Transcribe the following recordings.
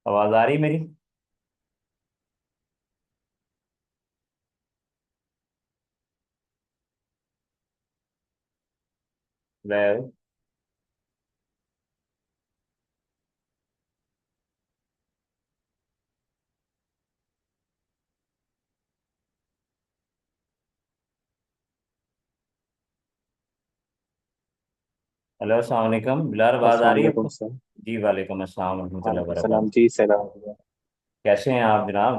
आवाज आ रही मेरी? वेल। हेलो, अस्सलाम वालेकुम बिलाल, आवाज आ अस्सलाम रही है वालेकुम आपको? सर। जी वालेकुम अस्सलाम वरहमतुल्लाहि वालेकुम सलाम वबरकातुहू। जी, सलाम। कैसे हैं आप जनाब?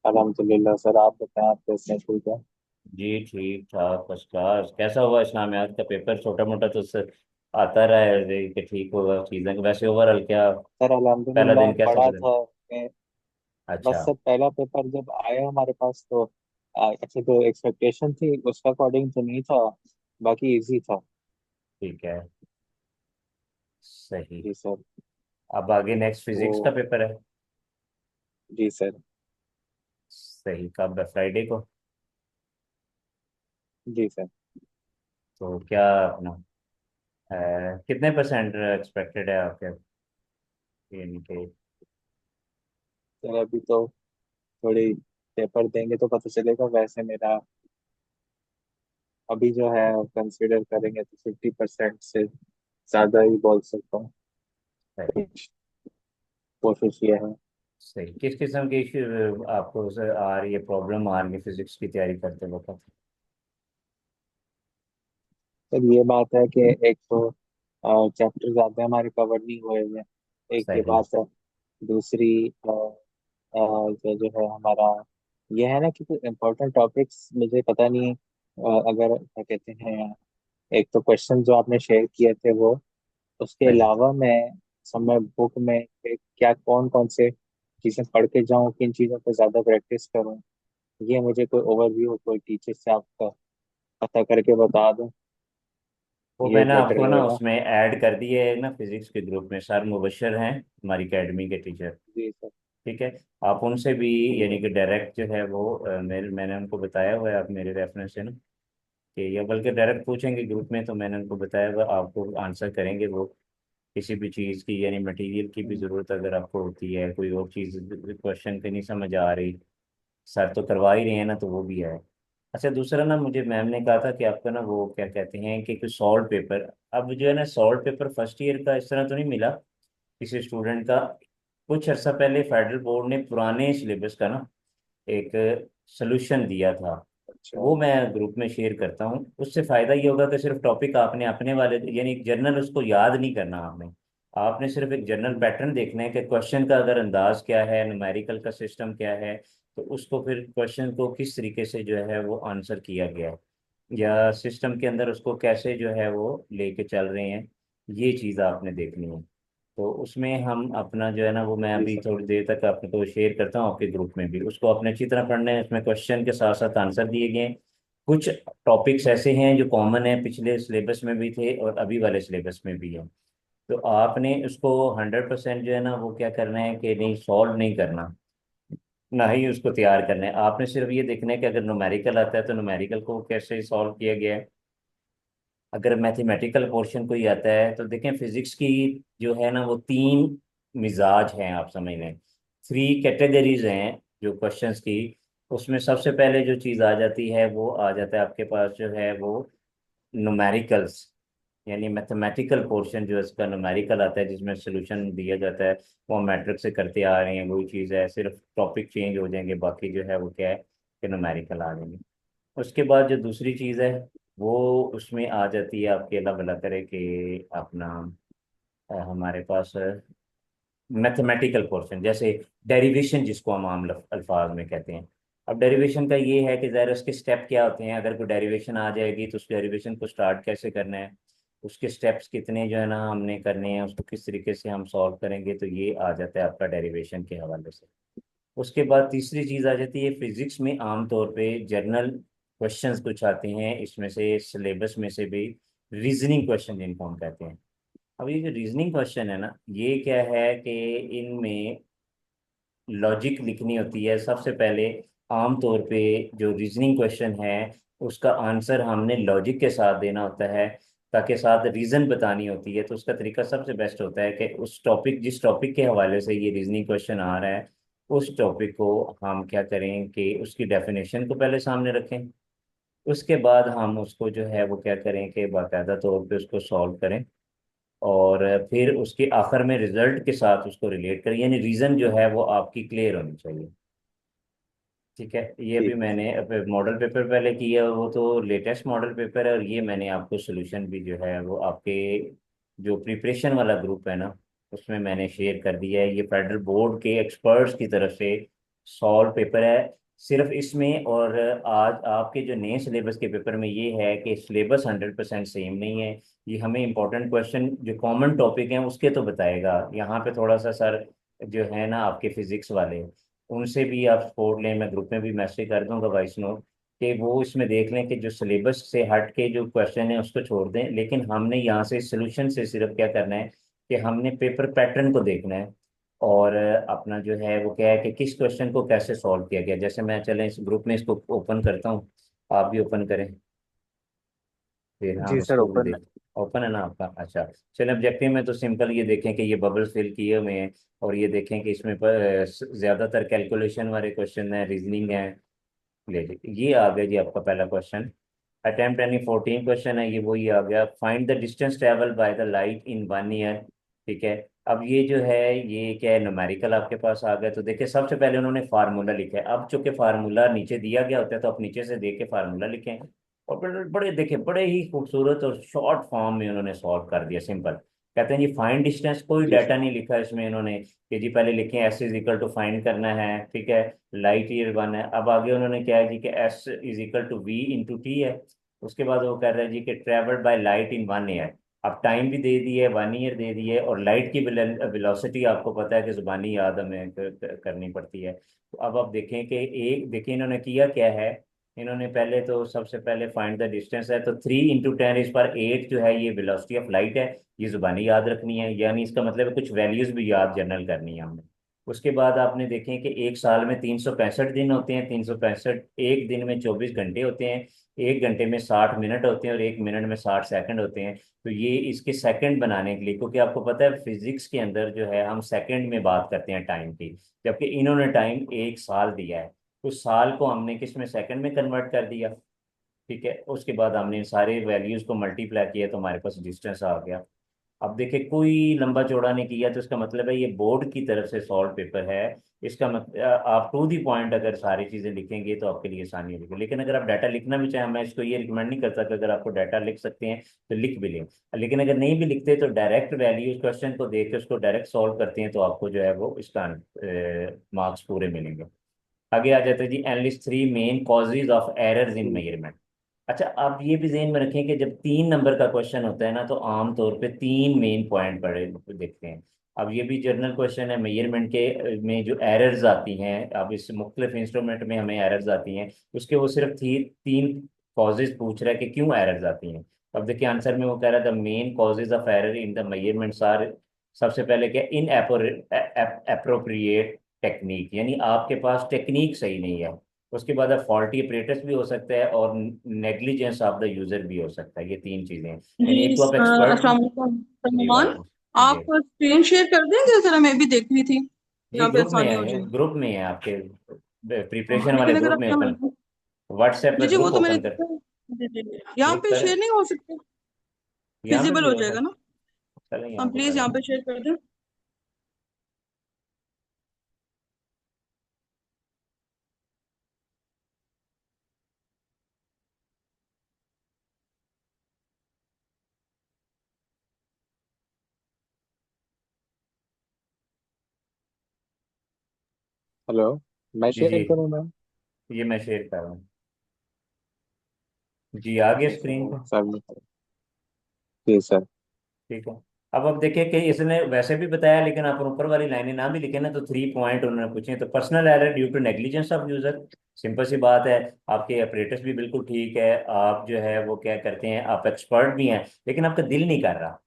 अल्हम्दुलिल्लाह सर, आप बताएं, आप कैसे हैं? ठीक है जी ठीक ठाक फर्स्ट क्लास। कैसा हुआ इस्लामियात का पेपर? छोटा मोटा तो सर आता रहा है कि ठीक होगा चीज़ें, वैसे ओवरऑल क्या सर। पहला अल्हम्दुलिल्लाह दिन कैसा पढ़ा गुजरा? था मैं। अच्छा। बस सर, पहला पेपर जब आया हमारे पास तो अच्छा, जो एक्सपेक्टेशन थी उसका अकॉर्डिंग तो नहीं था। बाकी इजी था। ठीक है। सही। जी सर। अब आगे नेक्स्ट फिजिक्स का तो पेपर है। जी सर। सही, कब है? फ्राइडे को? जी सर। तो क्या अपना कितने परसेंट एक्सपेक्टेड है आपके इनके? सर अभी तो थोड़ी पेपर देंगे तो पता चलेगा। वैसे मेरा अभी जो है कंसीडर करेंगे तो 50% से ज्यादा ही बोल सकता हूँ। सही। कोशिश ये है। सही, किस किस्म की इश्यू आपको सर आ रही है, प्रॉब्लम आ रही है फिजिक्स की तैयारी करते वक्त? सर ये बात है कि एक तो चैप्टर ज्यादा हमारे कवर नहीं हुए हैं। एक ये सही। बात है। दूसरी जो जो है हमारा ये है ना कि कुछ इम्पोर्टेंट टॉपिक्स मुझे पता नहीं। अगर क्या कहते हैं, एक तो क्वेश्चन जो आपने शेयर किए थे वो, उसके सही। अलावा मैं समय बुक में क्या कौन कौन से चीजें पढ़ के जाऊं, किन चीजों पे ज्यादा प्रैक्टिस करूं, ये मुझे कोई ओवरव्यू कोई टीचर से आपका पता करके बता दूं, वो ये मैंने बेटर आपको ना रहेगा। उसमें ऐड कर दिए है ना, फिजिक्स के ग्रुप में सर मुबशर हैं हमारी एकेडमी के टीचर। जी सर। ठीक है। आप उनसे भी ठीक यानी है। कि डायरेक्ट जो है वो मैंने उनको बताया हुआ है, आप मेरे रेफरेंस से ना कि, या बल्कि डायरेक्ट पूछेंगे ग्रुप में तो मैंने उनको बताया हुआ, आपको आंसर करेंगे वो। किसी भी चीज़ की यानी मटेरियल की भी हम्म। ज़रूरत अगर आपको होती है, कोई और चीज़ क्वेश्चन की नहीं समझ आ रही, सर तो करवा ही रहे हैं ना, तो वो भी है। अच्छा, दूसरा ना मुझे मैम ने कहा था कि आपका ना वो क्या कहते हैं कि कुछ सॉल्व पेपर, अब जो है ना सॉल्व पेपर फर्स्ट ईयर का इस तरह तो नहीं मिला किसी स्टूडेंट का। कुछ अर्सा पहले फेडरल बोर्ड ने पुराने सिलेबस का ना एक सोल्यूशन दिया था। अच्छा। वो मैं ग्रुप में शेयर करता हूँ, उससे फायदा ये होगा कि सिर्फ टॉपिक आपने अपने वाले यानी एक जर्नल उसको याद नहीं करना आपने। आपने सिर्फ एक जनरल हम्म। पैटर्न देखना है कि क्वेश्चन का अगर अंदाज क्या है, न्यूमेरिकल का सिस्टम क्या है, तो उसको फिर क्वेश्चन को किस तरीके से जो है वो आंसर किया गया है, या सिस्टम के अंदर उसको कैसे जो है वो लेके चल रहे हैं, ये चीज़ आपने देखनी है। तो उसमें हम अपना जो है ना वो मैं जी अभी सर। थोड़ी देर तक आपको शेयर करता हूँ आपके ग्रुप में भी, उसको अपने अच्छी तरह पढ़ना है। उसमें क्वेश्चन के साथ साथ आंसर दिए गए हैं। कुछ टॉपिक्स ऐसे हैं जो कॉमन है, पिछले सिलेबस में भी थे और अभी वाले सिलेबस में भी है। तो आपने उसको 100% जो है ना वो क्या करना है कि नहीं सॉल्व नहीं करना, ना ही उसको तैयार करना है। आपने सिर्फ ये देखना है कि अगर न्यूमेरिकल आता है तो न्यूमेरिकल को कैसे सॉल्व किया गया है। अगर मैथमेटिकल पोर्शन कोई आता है तो देखें, फिजिक्स की जो है ना वो तीन मिजाज हैं, आप समझ लें। थ्री कैटेगरीज हैं जो क्वेश्चंस की। उसमें सबसे पहले जो चीज़ आ जाती है वो आ जाता है आपके पास जो है वो न्यूमेरिकल्स, यानी मैथमेटिकल पोर्शन जो है इसका न्यूमेरिकल आता है जिसमें सोल्यूशन दिया जाता है। वो मैट्रिक से करते आ रहे हैं, वही चीज़ है, सिर्फ टॉपिक चेंज हो जाएंगे, बाकी जो है वो क्या है कि न्यूमेरिकल आ जाएंगे। उसके बाद जो दूसरी चीज़ है वो उसमें आ जाती है आपके, अल्लाह भला करे कि अपना हमारे पास मैथमेटिकल पोर्शन, जैसे डेरिवेशन जिसको हम आम अल्फाज में कहते हैं। अब डेरिवेशन का ये है कि ज़रा उसके स्टेप क्या होते हैं, अगर कोई डेरिवेशन आ जाएगी तो उस डेरिवेशन को स्टार्ट कैसे करना है, उसके स्टेप्स कितने जो है ना हमने करने हैं, उसको किस तरीके से हम सॉल्व करेंगे, तो ये आ जाता है आपका डेरिवेशन के हवाले से। उसके बाद तीसरी चीज़ आ जाती है फिजिक्स में आमतौर पे जर्नल क्वेश्चंस कुछ आते हैं, इसमें से सिलेबस में से भी रीजनिंग क्वेश्चन जिनको हम कहते हैं। अब ये जो रीजनिंग क्वेश्चन है ना, ये क्या है कि इनमें लॉजिक लिखनी होती है सबसे पहले। आमतौर पे जो रीजनिंग क्वेश्चन है उसका आंसर हमने लॉजिक के साथ देना होता है। ताकि साथ रीजन बतानी होती है, तो उसका तरीका सबसे बेस्ट होता है कि उस टॉपिक, जिस टॉपिक के हवाले से ये रीजनिंग क्वेश्चन आ रहा है, उस टॉपिक को हम क्या करें कि उसकी डेफिनेशन को पहले सामने रखें। उसके बाद हम उसको जो है वो क्या करें कि बाकायदा तौर पे उसको सॉल्व करें, और फिर उसके आखिर में रिजल्ट के साथ उसको रिलेट करें, यानी रीजन जो है वो आपकी क्लियर होनी चाहिए। ठीक है, ये भी ठीक है मैंने मॉडल पेपर पहले किया, वो तो लेटेस्ट मॉडल पेपर है, और ये मैंने आपको सोल्यूशन भी जो है वो आपके जो प्रिपरेशन वाला ग्रुप है ना, उसमें मैंने शेयर कर दिया है। ये फेडरल बोर्ड के एक्सपर्ट्स की तरफ से सॉल्व पेपर है सिर्फ इसमें। और आज आपके जो नए सिलेबस के पेपर में ये है कि सिलेबस 100% सेम नहीं है। ये हमें इंपॉर्टेंट क्वेश्चन जो कॉमन टॉपिक हैं उसके तो बताएगा। यहाँ पे थोड़ा सा सर जो है ना आपके फिजिक्स वाले, उनसे भी आप सपोर्ट लें, मैं ग्रुप में भी मैसेज कर दूंगा वॉइस नोट, कि वो इसमें देख लें कि जो सिलेबस से हट के जो क्वेश्चन है उसको छोड़ दें, लेकिन हमने यहाँ से सोल्यूशन से सिर्फ क्या करना है कि हमने पेपर पैटर्न को देखना है, और अपना जो है वो क्या है कि किस क्वेश्चन को कैसे सॉल्व किया गया। जैसे मैं चलें इस ग्रुप में इसको ओपन करता हूँ, आप भी ओपन करें, फिर हम जी सर, इसको भी ओपन है। देख। ओपन है ना आपका? अच्छा। चलिए, ऑब्जेक्टिव में तो सिंपल ये देखें कि ये बबल फिल किए हुए हैं, और ये देखें कि इसमें पर ज्यादातर कैलकुलेशन वाले क्वेश्चन है, रीजनिंग है। ले जी, ये आ गया जी आपका पहला क्वेश्चन। अटेम्प्ट एनी 14 क्वेश्चन है, ये वही आ गया। Find the distance travel by the light in 1 year. ठीक है। अब ये जो है ये क्या है, न्यूमेरिकल आपके पास आ गया। तो देखिए सबसे पहले उन्होंने फार्मूला लिखा है। अब चूंकि फार्मूला नीचे दिया गया होता है तो आप नीचे से देख के फार्मूला लिखें, और बड़े बड़े देखिए बड़े ही खूबसूरत और शॉर्ट फॉर्म में उन्होंने सॉल्व कर दिया, सिंपल। कहते हैं जी फाइंड डिस्टेंस, कोई जी डाटा सर। नहीं लिखा इसमें इन्होंने कि जी पहले लिखें S is equal to find करना है, ठीक है, लाइट ईयर 1 है। अब आगे उन्होंने क्या है जी कि S is equal to V into T है। उसके बाद वो कह रहे हैं जी कि travel by light in 1 year. अब टाइम भी दे दी है, 1 ईयर दे दी है, और लाइट की वेलोसिटी आपको पता है कि जुबानी याद हमें करनी पड़ती है। तो अब आप देखें कि एक देखिए इन्होंने किया क्या है। इन्होंने पहले तो सबसे पहले फाइंड द डिस्टेंस है, तो 3 × 10⁸ जो है ये वेलोसिटी ऑफ लाइट है। ये जुबानी याद रखनी है, यानी इसका मतलब है कुछ वैल्यूज भी याद जनरल करनी है हमने। उसके बाद आपने देखें कि एक साल में 365 दिन होते हैं, 365, एक दिन में 24 घंटे होते हैं, एक घंटे में 60 मिनट होते हैं, और एक मिनट में 60 सेकंड होते हैं। तो ये इसके सेकंड बनाने के लिए, क्योंकि आपको पता है फिजिक्स के अंदर जो है हम सेकंड में बात करते हैं टाइम की, जबकि इन्होंने टाइम एक साल दिया है, तो साल को हमने किस में, सेकंड में कन्वर्ट कर दिया। ठीक है। उसके बाद हमने इन सारे वैल्यूज को मल्टीप्लाई किया तो हमारे पास डिस्टेंस आ गया। अब देखिए कोई लंबा चौड़ा नहीं किया, तो इसका मतलब है ये बोर्ड की तरफ से सॉल्व पेपर है। इसका आप टू दी पॉइंट अगर सारी चीजें लिखेंगे तो आपके लिए आसानी होगी। लेकिन अगर आप डाटा लिखना भी चाहें, मैं इसको ये रिकमेंड नहीं करता कि अगर आपको डाटा लिख सकते हैं तो लिख भी लें, लेकिन अगर नहीं भी लिखते तो डायरेक्ट वैल्यूज क्वेश्चन को देख के उसको डायरेक्ट सॉल्व करते हैं तो आपको जो है वो इसका मार्क्स पूरे मिलेंगे। आगे आ जाते हैं जी, analyst 3 main causes of errors in जी मेजरमेंट। अच्छा, आप ये भी ध्यान में रखें कि जब 3 नंबर का क्वेश्चन होता है ना, तो आमतौर पे 3 मेन पॉइंट पड़े देखते हैं। अब ये भी जर्नल क्वेश्चन है, मेजरमेंट के में जो एरर्स आती हैं, अब इस मुख्तलिफ इंस्ट्रूमेंट में हमें एरर्स आती हैं, उसके वो सिर्फ 3 कॉजेज पूछ रहा है कि क्यों एरर्स आती हैं। तो अब देखिए आंसर में वो कह रहा है the main causes of error in the measurements are, सबसे पहले क्या, इन अप्रोप्रिएट टेक्निक, यानी आपके पास टेक्निक सही नहीं है। उसके बाद फॉल्टी अपरेटस भी हो सकता है, और नेग्लिजेंस ऑफ द यूजर भी हो सकता है। ये 3 चीजें हैं, जी यानी एक तो आप एक्सपर्ट। अस्सलाम वालेकुम जी सलमान। वालेकुम। जी आप स्क्रीन शेयर कर देंगे जरा, मैं भी देख रही थी, जी, यहाँ पे ग्रुप में आसानी हो है, जाएगी। ग्रुप में है आपके हाँ, प्रिपरेशन वाले लेकिन अगर ग्रुप में अपना ओपन, व्हाट्सएप जी पर जी, वो ग्रुप तो मैंने ओपन कर, देखा है। जी जी जी, यहाँ क्लिक पे करें। शेयर नहीं हो सकते? यहाँ पे फिजिबल भी हो हो जाएगा सकता, ना? चलें हाँ यहाँ पे प्लीज, कर यहाँ दें। पे शेयर कर दें। हेलो, मैं जी जी, शेयर करूँ मैम? ये मैं शेयर कर रहा हूँ। जी आ गया स्क्रीन पे। सबमिट। जी सर। ठीक है। अब देखिए कि इसने वैसे भी बताया, लेकिन आप ऊपर वाली लाइनें ना भी लिखे ना, तो 3 पॉइंट उन्होंने पूछे। तो personal error due to negligence of user, simple सी बात है। आपके ऑपरेटर्स भी बिल्कुल ठीक है, आप जो है वो क्या करते हैं, आप एक्सपर्ट भी हैं, लेकिन आपका दिल नहीं कर रहा,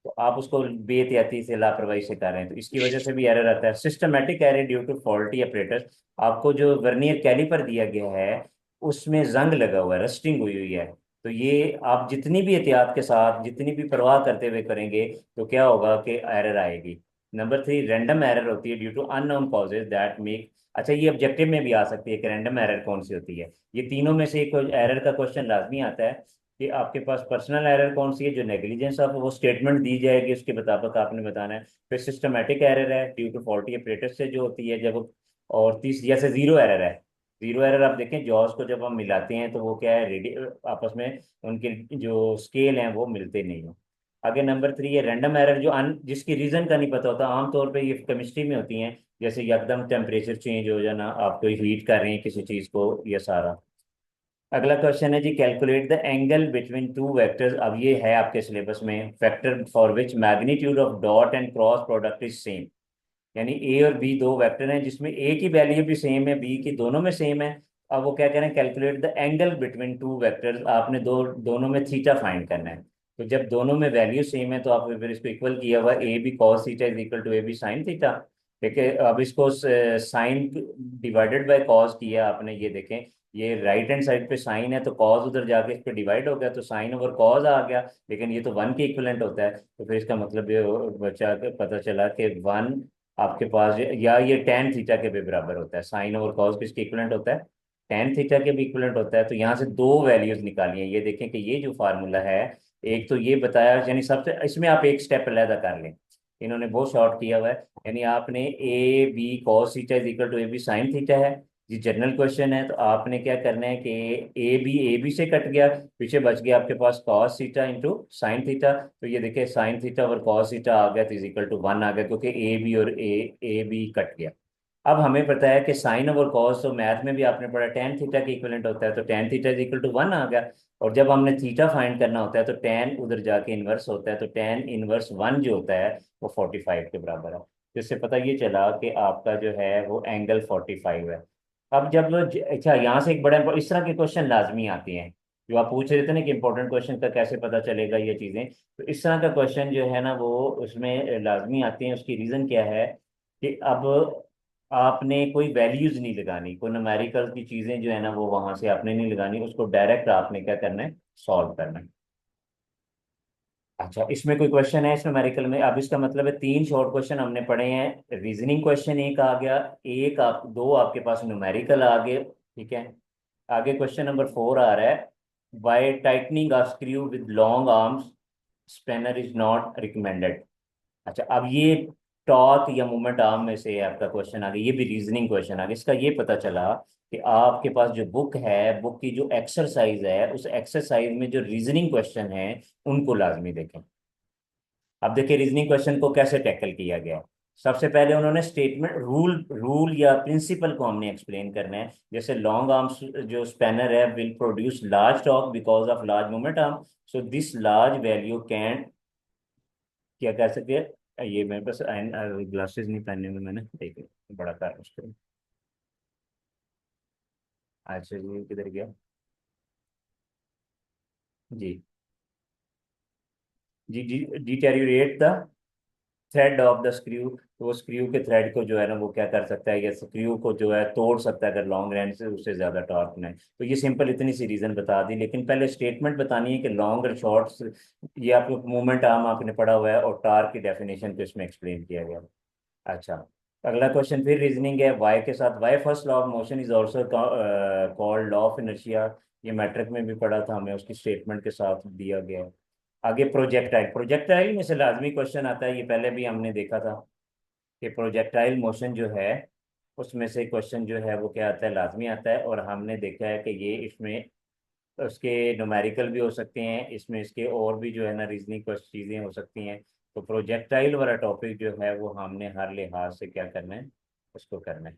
तो आप उसको बेहतियाती से, लापरवाही से कर रहे हैं, तो इसकी वजह से भी एरर आता है। Systematic error due to faulty operators, आपको जो वर्नियर कैलिपर दिया गया है उसमें जंग लगा हुआ है, रस्टिंग हुई हुई है, तो ये आप जितनी भी एहतियात के साथ, जितनी भी परवाह करते हुए करेंगे, तो क्या होगा कि एरर आएगी। नंबर 3, रैंडम एरर होती है due to unknown causes that make. अच्छा, ये ऑब्जेक्टिव में भी आ सकती है कि रैंडम एरर कौन सी होती है। ये तीनों में से एक एरर का क्वेश्चन लाजमी आता है कि आपके पास पर्सनल एरर कौन सी है, जो नेग्लिजेंस ऑफ वो स्टेटमेंट दी जाएगी उसके मुताबिक आपने बताना है। फिर सिस्टमेटिक एरर है ड्यू टू फॉल्टी अपरेटस से जो होती है जब। और तीस जैसे जीरो एरर है। जीरो एरर आप देखें जॉस को जब हम मिलाते हैं तो वो क्या है, रेडी आपस में उनके जो स्केल हैं वो मिलते नहीं हैं। आगे नंबर 3 है रैंडम एरर, जो जिसकी रीजन का नहीं पता होता। आमतौर पे ये केमिस्ट्री में होती हैं, जैसे एकदम टेम्परेचर चेंज हो जाना, आप कोई हीट कर रहे हैं किसी चीज को, ये सारा। अगला क्वेश्चन है जी, calculate the angle between two vectors. अब ये है आपके सिलेबस में, factor for which magnitude of dot and cross product is same. यानी ए और बी दो वेक्टर हैं जिसमें ए की वैल्यू भी सेम है, बी की दोनों में सेम है। अब वो क्या कह रहे हैं, calculate the angle between two vectors. आपने दोनों में थीटा फाइंड करना है। तो जब दोनों में वैल्यू सेम है तो आपने फिर इसको इक्वल किया हुआ, A B cos theta is equal to A B sine theta. देखिए अब इसको साइन डिवाइडेड बाय कॉस किया आपने, ये देखें ये राइट हैंड साइड पे साइन है तो कॉस उधर जाके इस पे डिवाइड हो गया तो साइन ओवर कॉस आ गया। लेकिन ये तो वन के इक्विवेलेंट होता है, तो फिर इसका मतलब ये बचा के पता चला कि वन आपके पास या ये टेन थीटा के भी बराबर होता है। साइन ओवर कॉस किसके इक्विवेलेंट होता है, टेन थीटा के भी इक्विवेलेंट होता है। तो यहाँ से दो वैल्यूज निकाली हैं। ये देखें कि ये जो फार्मूला है, एक तो ये बताया, यानी सबसे इसमें आप एक स्टेप अलहदा कर लें, इन्होंने बहुत शॉर्ट किया हुआ है। यानी आपने A B cos theta is equal to A B sine theta है। ये जनरल क्वेश्चन है, तो आपने क्या करना है कि ए बी से कट गया, पीछे बच गया आपके पास cos theta into sine theta. तो ये देखिए साइन थीटा और कॉस थीटा आ गया तो इज इक्वल टू वन आ गया, क्योंकि ए बी और ए बी कट गया। अब हमें पता है कि साइन और कॉस तो मैथ में भी आपने पढ़ा टेन थीटा के इक्विवेलेंट होता है, तो tan theta is equal to one आ गया। और जब हमने थीटा फाइंड करना होता है तो टेन उधर जाके इन्वर्स होता है, तो टेन इन्वर्स वन जो होता है वो 45 के बराबर है। जिससे पता ये चला कि आपका जो है वो एंगल 45 है। अब जब अच्छा, यहाँ से एक बड़ा इस तरह के क्वेश्चन लाजमी आते हैं, जो आप पूछ रहे थे ना कि इंपॉर्टेंट क्वेश्चन का कैसे पता चलेगा ये चीज़ें। तो इस तरह का क्वेश्चन जो है ना वो उसमें लाजमी आते हैं। उसकी रीज़न क्या है कि अब आपने कोई वैल्यूज नहीं लगानी, कोई न्यूमेरिकल की चीज़ें जो है ना वो वहां से आपने नहीं लगानी, उसको डायरेक्ट आपने क्या करना है, सॉल्व करना है। अच्छा, इसमें कोई क्वेश्चन है इसमें न्यूमेरिकल में? अब इसका मतलब है तीन शॉर्ट क्वेश्चन हमने पढ़े हैं। रीजनिंग क्वेश्चन एक आ गया, एक आप दो आपके पास न्यूमेरिकल आ गए, ठीक है। आगे क्वेश्चन नंबर 4 आ रहा है, by tightening a screw with long arms spanner is not recommended. अच्छा, अब ये टॉर्क या मोमेंट आर्म में से आपका क्वेश्चन आ गया, ये भी रीजनिंग क्वेश्चन आ गया। इसका ये पता चला कि आपके पास जो बुक है, बुक की जो एक्सरसाइज है, उस एक्सरसाइज में जो रीजनिंग क्वेश्चन है उनको लाजमी देखें। अब देखिए रीजनिंग क्वेश्चन को कैसे टैकल किया गया है। सबसे पहले उन्होंने स्टेटमेंट रूल रूल या प्रिंसिपल को हमने एक्सप्लेन करना है। जैसे लॉन्ग आर्म्स जो स्पैनर है will produce large torque because of large moment arm, so this large value can, क्या कह सकते हैं, ये मेरे पास ग्लासेस नहीं पहने हुए मैंने, देख बड़ा था मुश्किल। अच्छा ये किधर गया जी, जी जी, deteriorate the thread of the screw. तो वो स्क्रू के थ्रेड को जो है ना वो क्या कर सकता है, या स्क्रू को जो है तोड़ सकता है अगर लॉन्ग रेंज से उससे ज्यादा टॉर्क में। तो ये सिंपल इतनी सी रीजन बता दी, लेकिन पहले स्टेटमेंट बतानी है कि लॉन्ग और शॉर्ट, ये आपको मूवमेंट आर्म आपने पढ़ा हुआ है, और टार्क की डेफिनेशन को इसमें एक्सप्लेन किया गया। अच्छा, अगला क्वेश्चन फिर रीजनिंग है, वाई के साथ। Why first law of motion is also called law of inertia. ये मैट्रिक में भी पढ़ा था हमें, उसकी स्टेटमेंट के साथ दिया गया है। आगे प्रोजेक्टाइल, प्रोजेक्टाइल में से लाजमी क्वेश्चन आता है, ये पहले भी हमने देखा था कि प्रोजेक्टाइल मोशन जो है उसमें से क्वेश्चन जो है वो क्या आता है, लाजमी आता है। और हमने देखा है कि ये इसमें उसके न्यूमेरिकल भी हो सकते हैं, इसमें इसके और भी जो है ना रीजनिंग कुछ चीज़ें हो सकती हैं। तो प्रोजेक्टाइल वाला टॉपिक जो है वो हमने हर लिहाज से क्या करना है, उसको करना है।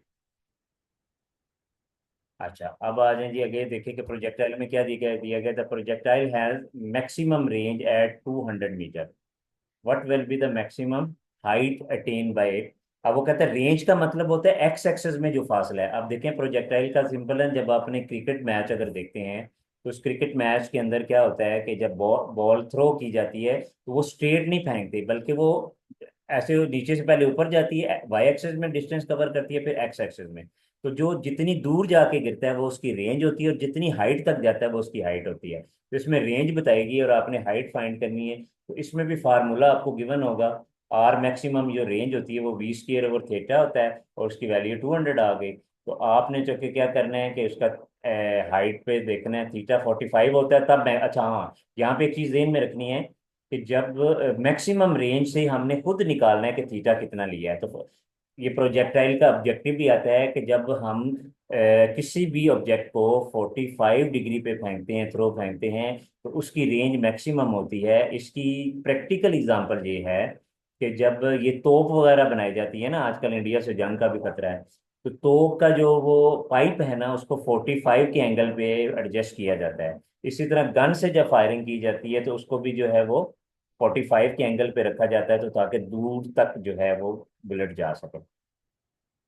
अच्छा, अब आ जाए जी आगे, देखिए कि प्रोजेक्टाइल में क्या दिया गया था। Projectile has maximum range at 200 metre. What will be the maximum height attain by it. अब वो कहता है रेंज का मतलब होता है एक्स एक्सेस में जो फासला है। अब देखें प्रोजेक्टाइल का सिंपल है, जब आपने क्रिकेट मैच अगर देखते हैं तो उस क्रिकेट मैच के अंदर क्या होता है कि जब बॉल थ्रो की जाती है तो वो स्ट्रेट नहीं फेंकते, बल्कि वो ऐसे नीचे से पहले ऊपर जाती है, वाई एक्सेस में डिस्टेंस कवर करती है, फिर एक्स एक्सेस में। तो जो जितनी दूर जाके गिरता है वो उसकी रेंज होती है, और जितनी हाइट तक जाता है वो उसकी हाइट होती है। तो इसमें रेंज बताएगी और आपने हाइट फाइंड करनी है। तो इसमें भी फार्मूला आपको गिवन होगा। आर मैक्सिमम जो रेंज होती है वो V² / थीटा होता है, और उसकी वैल्यू 200 आ गई। तो आपने जो कि क्या करना है कि उसका हाइट पे देखना है, थीटा 45 होता है तब मैं, अच्छा हाँ, यहाँ पे एक चीज ध्यान में रखनी है कि जब मैक्सिमम रेंज से हमने खुद निकालना है कि थीटा कितना लिया है। तो ये प्रोजेक्टाइल का ऑब्जेक्टिव भी आता है कि जब हम किसी भी ऑब्जेक्ट को 45 डिग्री पे फेंकते हैं, थ्रो फेंकते हैं, तो उसकी रेंज मैक्सिमम होती है। इसकी प्रैक्टिकल एग्जांपल ये है कि जब ये तोप वगैरह बनाई जाती है ना, आजकल इंडिया से जंग का भी खतरा है, तो तोप का जो वो पाइप है ना, उसको 45 के एंगल पे एडजस्ट किया जाता है। इसी तरह गन से जब फायरिंग की जाती है तो उसको भी जो है वो 45 के एंगल पे रखा जाता है, तो ताकि दूर तक जो है वो बुलेट जा सके।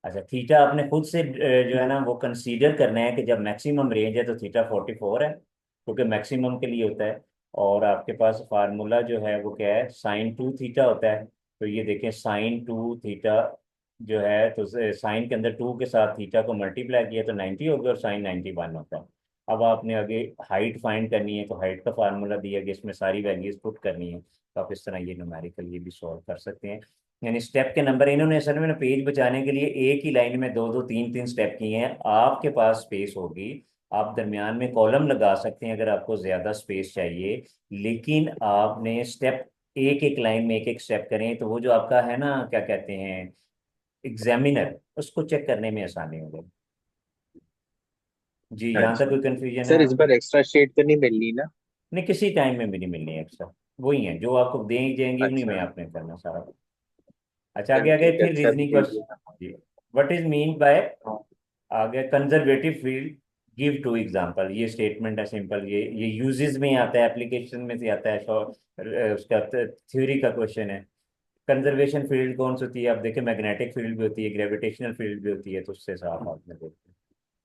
अच्छा, थीटा आपने खुद से जो है ना वो कंसीडर करना है कि जब मैक्सिमम रेंज है तो थीटा 44 है, क्योंकि मैक्सिमम के लिए होता है। और आपके पास फार्मूला जो है वो क्या है, sin 2 थीटा होता है। तो ये देखें, sin 2 थीटा जो है, तो साइन के अंदर 2 के साथ थीटा को मल्टीप्लाई किया तो 90 हो गया, और sin 91 होता है। अब आपने आगे हाइट फाइंड करनी है, तो हाइट का फार्मूला दिया गया, इसमें सारी वैल्यूज पुट करनी है। तो आप इस तरह ये न्यूमेरिकल ये भी सॉल्व कर सकते हैं। यानी स्टेप के नंबर इन्होंने असल में ना पेज बचाने के लिए एक ही लाइन में दो दो तीन तीन स्टेप किए हैं। आपके पास स्पेस होगी, आप दरमियान में कॉलम लगा सकते हैं अगर आपको ज्यादा स्पेस चाहिए। लेकिन आपने स्टेप एक एक लाइन में एक एक स्टेप करें, तो वो जो आपका है ना, क्या कहते हैं, एग्जामिनर, उसको चेक करने में आसानी होगी। जी, यहाँ तक अच्छा कोई कंफ्यूजन है सर, इस आपको? बार एक्स्ट्रा शीट तो नहीं मिलनी ना? नहीं, किसी टाइम में भी नहीं मिलनी है एक्स्ट्रा। वही है जो आपको देंगे, उन्हीं में अच्छा आपने करना सारा। अच्छा, आगे चलो आगे ठीक है, फिर अच्छा अभी रीजनिंग दीजिए। क्वेश्चन जी। व्हाट इज मीन बाय, हाँ। आगे conservative field, give two example. ये स्टेटमेंट है सिंपल, ये यूजेस में आता है, एप्लीकेशन में से आता है। उसका थ्योरी का क्वेश्चन है। कंजर्वेशन फील्ड कौन सी होती है? आप देखें, मैग्नेटिक फील्ड भी होती है, ग्रेविटेशनल फील्ड भी होती है, तो उससे साफ आपने देखते हैं।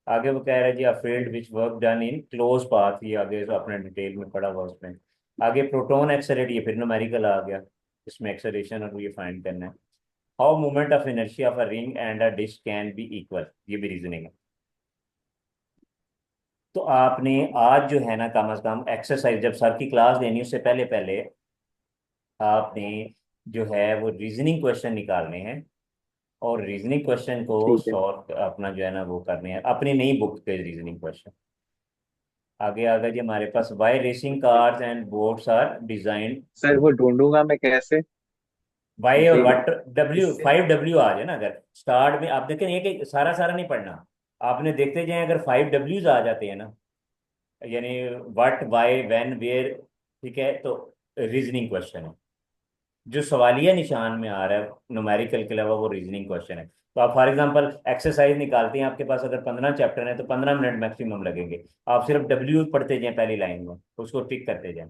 आगे वो कह रहा है जी, a field which work done in close path, ये आगे जो आपने डिटेल में पढ़ा हुआ उसमें। आगे प्रोटॉन एक्सेलरेट, ये फिर न्यूमेरिकल आ गया, इसमें एक्सेलरेशन और ये फाइंड करना है। How moment of inertia of a ring and a disc can be equal, ये भी रीजनिंग है। तो आपने आज जो है ना, कम से कम एक्सरसाइज जब सर की क्लास देनी उससे पहले पहले आपने जो है वो रीजनिंग क्वेश्चन निकालने हैं, और रीजनिंग क्वेश्चन को ठीक है सॉल्व अपना जो है ना वो करने हैं अपनी नई बुक के रीजनिंग क्वेश्चन। आगे आगे जी हमारे पास, why racing cars and boats are design. Sir, वो ढूंढूंगा मैं कैसे? वाई और जी। वट, डब्ल्यू इससे 5W आ जाए ना अगर स्टार्ट में, आप देखें ये कि सारा सारा नहीं पढ़ना। आपने देखते जाए, अगर 5Ws आ जाते हैं ना, यानी व्हाट, वाई, व्हेन, वेयर, ठीक है, तो रीजनिंग क्वेश्चन है। जो सवालिया निशान में आ रहा है न्यूमेरिकल के अलावा, वो रीजनिंग क्वेश्चन है। तो आप फॉर एग्जांपल एक्सरसाइज निकालते हैं, आपके पास अगर 15 चैप्टर हैं तो 15 मिनट मैक्सिमम लगेंगे। आप सिर्फ डब्ल्यू पढ़ते जाएं पहली लाइन में, उसको टिक करते जाएं।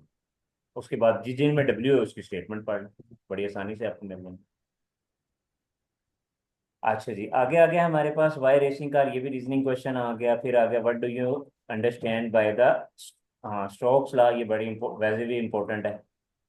उसके बाद जिस जिन में डब्ल्यू है उसकी स्टेटमेंट पढ़ लें, बड़ी आसानी से आपको मिल जाएंगे। अच्छा जी, आगे आगे हमारे पास वाई रेसिंग कार, ये भी रीजनिंग क्वेश्चन आ गया। फिर आ गया, what do you understand by the, हाँ, स्ट्रोक्स लॉ, ये बड़ी वैसे भी इंपॉर्टेंट है,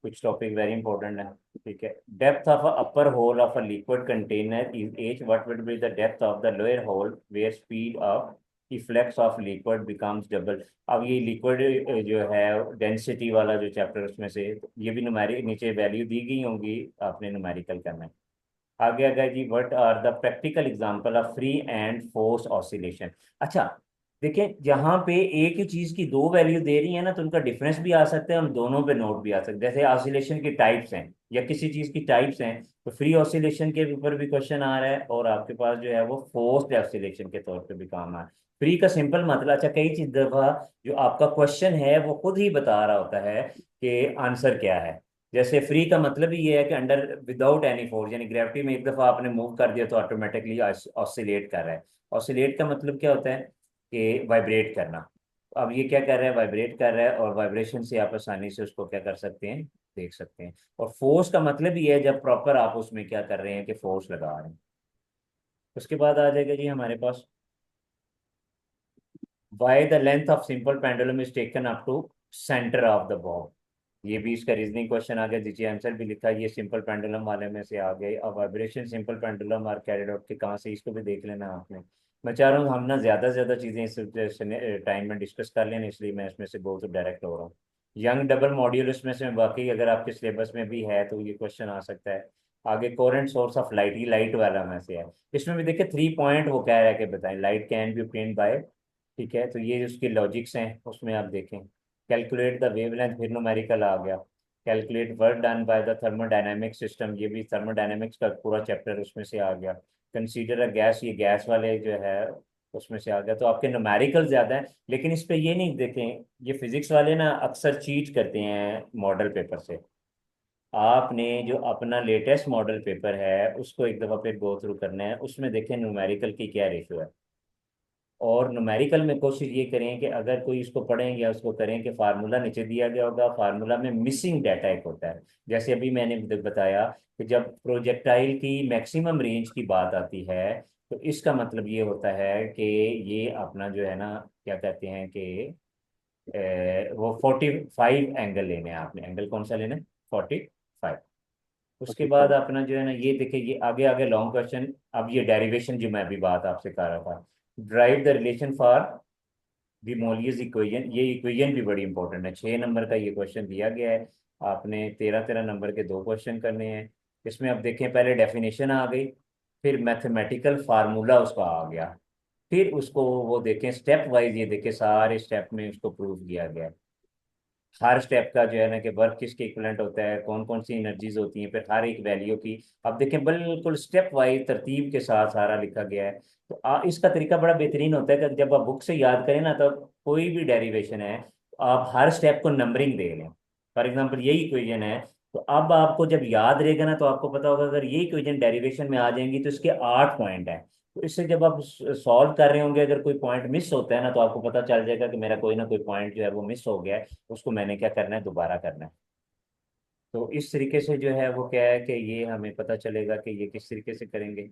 कुछ टॉपिक वेरी इंपॉर्टेंट है। ठीक है, depth of a upper hole of a liquid container is H, what will be the depth of the lower hole where speed of efflux of liquid becomes double. अब ये liquid जो है density वाला जो chapter, उसमें से ये भी न्यूमेरिक नीचे वैल्यू दी गई होंगी, आपने न्यूमेरिकल करना है। आगे आ गया जी, what are the practical example of free and force oscillation. अच्छा, देखिए यहाँ पे एक ही चीज की दो वैल्यू दे रही है ना, तो उनका डिफरेंस भी आ सकता है, हम दोनों पे नोट भी आ सकते हैं। जैसे ऑसिलेशन की टाइप्स हैं, या किसी चीज की टाइप्स हैं, तो फ्री ऑसिलेशन के ऊपर भी क्वेश्चन आ रहा है, और आपके पास जो है वो फोर्स्ड ऑसिलेशन के तौर पे भी काम आ रहा है। फ्री का सिंपल मतलब, अच्छा, कई चीज दफा जो आपका क्वेश्चन है वो खुद ही बता रहा होता है कि आंसर क्या है। जैसे फ्री का मतलब ही ये है कि अंडर विदाउट एनी फोर्स, यानी ग्रेविटी में एक दफा आपने मूव कर दिया तो ऑटोमेटिकली ऑसिलेट कर रहा है। ऑसिलेट का मतलब क्या होता है कि वाइब्रेट करना। अब ये क्या कर रहा है, वाइब्रेट कर रहा है, और वाइब्रेशन से आप आसानी से उसको क्या कर सकते हैं, देख सकते हैं। और फोर्स का मतलब ये है जब प्रॉपर आप उसमें क्या कर रहे हैं कि फोर्स लगा रहे हैं। उसके बाद आ जाएगा जी हमारे पास, why the length of simple pendulum is taken up to centre of the bob. ये भी इसका रीजनिंग क्वेश्चन आ गया, दीजिए आंसर भी लिखा, ये सिंपल पेंडुलम वाले में से आ गए। अब वाइब्रेशन सिंपल पेंडुलम और कैरिड आउट के कहाँ से, इसको भी देख लेना आपने। मैं चाह रहा हूँ हम ना ज़्यादा से ज़्यादा चीज़ें इस टाइम में डिस्कस कर लें, इसलिए मैं इसमें से गो तो डायरेक्ट हो रहा हूँ। यंग डबल मॉड्यूलस में से बाकी अगर आपके सिलेबस में भी है तो ये क्वेश्चन आ सकता है। आगे कोरेंट सोर्स ऑफ लाइट, ये लाइट वाला में से है। इसमें भी देखिए 3 पॉइंट वो कह रहा है कि बताएं light can be obtained by, ठीक है, तो ये उसके लॉजिक्स हैं उसमें आप देखें। कैलकुलेट द वेवलेंथ, फिर न्यूमेरिकल आ गया। Calculate work done by the thermodynamic system, ये भी थर्मोडायनेमिक्स का पूरा चैप्टर उसमें से आ गया। कंसीडर अ गैस, ये गैस वाले जो है उसमें से आ गया। तो आपके न्यूमेरिकल ज्यादा है, लेकिन इस पे ये नहीं देखें, ये फिजिक्स वाले ना अक्सर चीट करते हैं मॉडल पेपर से। आपने जो अपना लेटेस्ट मॉडल पेपर है उसको एक दफा फिर गो थ्रू करना है, उसमें देखें न्यूमेरिकल की क्या रेशियो है। और न्यूमेरिकल में कोशिश ये करें कि अगर कोई इसको पढ़ें या उसको करें कि फार्मूला नीचे दिया गया होगा, फार्मूला में मिसिंग डाटा एक होता है। जैसे अभी मैंने बताया कि जब प्रोजेक्टाइल की मैक्सिमम रेंज की बात आती है तो इसका मतलब ये होता है कि ये अपना जो है ना, क्या कहते हैं कि वो 45 एंगल लेने हैं आपने। एंगल कौन सा लेना है? 45। उसके बाद 45। अपना जो है ना, ये देखिए ये आगे आगे लॉन्ग क्वेश्चन। अब ये डेरिवेशन जो मैं अभी बात आपसे कर रहा था, derive the relation for the Moseley's equation, ये इक्वेशन भी बड़ी इंपॉर्टेंट है। 6 नंबर का ये क्वेश्चन दिया गया है, आपने 13-13 नंबर के 2 क्वेश्चन करने हैं। इसमें अब देखें, पहले डेफिनेशन आ गई, फिर मैथमेटिकल फार्मूला उसका आ गया, फिर उसको वो देखें स्टेप वाइज, ये देखें सारे स्टेप में उसको प्रूव किया गया है। हर स्टेप का जो है ना कि वर्क किसके इक्विवेलेंट होता है, कौन कौन सी एनर्जीज होती हैं, फिर हर एक वैल्यू की अब देखें बिल्कुल स्टेप वाइज तरतीब के साथ सारा लिखा गया है। तो इसका तरीका बड़ा बेहतरीन होता है कि जब आप बुक से याद करें ना, तो कोई भी डेरिवेशन है आप हर स्टेप को नंबरिंग दे लें। फॉर एग्जाम्पल यही इक्वेशन है, तो अब आपको जब याद रहेगा ना तो आपको पता होगा अगर ये इक्वेशन डेरिवेशन में आ जाएंगी तो इसके 8 पॉइंट है। तो इससे जब आप सॉल्व कर रहे होंगे, अगर कोई पॉइंट मिस होता है ना तो आपको पता चल जाएगा कि मेरा कोई ना कोई पॉइंट जो है वो मिस हो गया है, उसको मैंने क्या करना है, दोबारा करना है। तो इस तरीके से जो है वो क्या है कि ये हमें पता चलेगा कि ये किस तरीके से करेंगे।